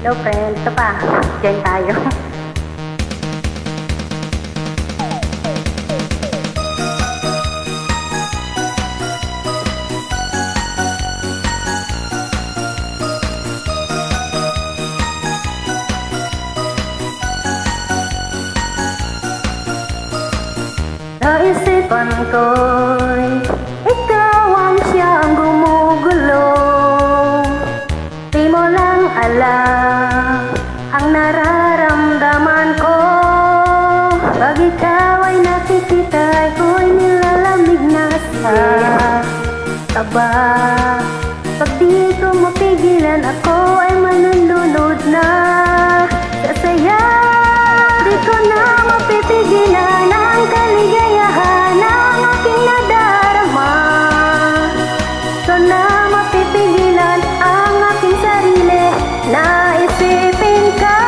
Hello friend, ito pa. Diyan tayo. Naisipan ko'y ikaw ang siyang gumugulo. Di mo lang alam ang nararamdaman ko. Pag ikaw ay nakikita, ako'y nilalamig na sa taba. Pag di ko mapigilan, ako ay manunod na sa saya. Di ko na mapipigilan ang kaligayahan ng aking nadarama. Di ko na mapipigilan ang aking sarili na isipin ka.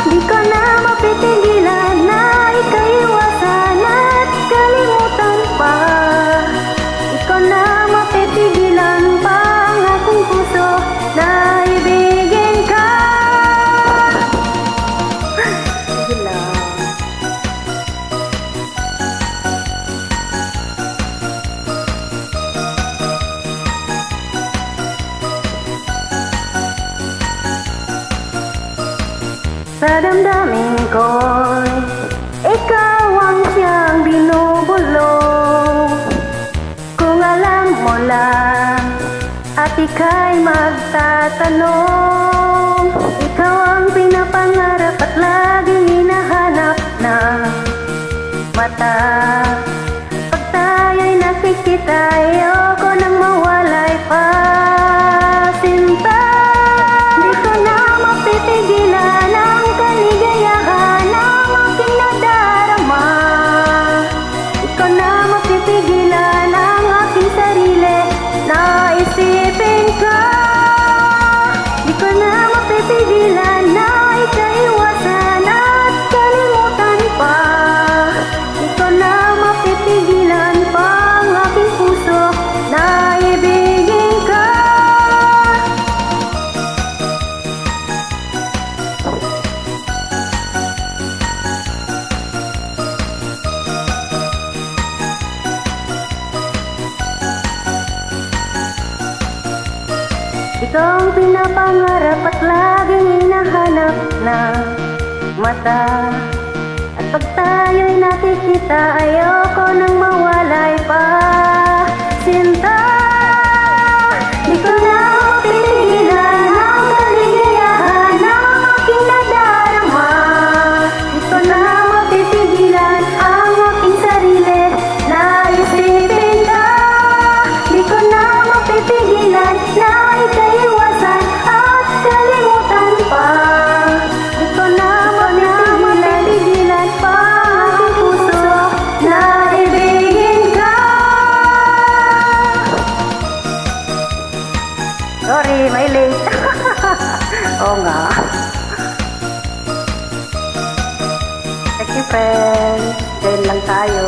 Di ko na mapipigilan na ikaiwasan at kalimutan pa. Di ko na mapipigilan pa ang aking puso na ibigin ka. Sige lang. Sa damdamin ko'y ikaw ang siyang binubulong. Kung alam mo lang at ika'y magtatanong, ikaw ang pinapangarap at laging hinahanap ng mata. Pag tayo'y nakikita, ayoko nang mawalay pa. Sinta, di ko na mapipigilan ang kaligayahan ng aking nadarama. Di ko na mapipigilan ang aking sarili na isipin ka. Di ko na mapipigilan na ikaiwasan at kalimutan pa. Di ko na mapipigilan pa ang aking puso na ibigin ka. Ikaw ang pinapangarap at laging hinahanap ng mata. At pag tayo'y nakikita, ayoko nang mawalay pa. Sinta, di ko na mapipigilan ang kaligayahan ng aking nadarama. Di ko na mapipigilan ang aking sarili na isipin ka. Di ko na mapipigilan na ikaiwasan at kalimutan pa. Di ko na mapipigilan pa ang aking puso na ibigin ka. Sorry, may late. Oo nga. Thank you friends. Diyan lang tayo.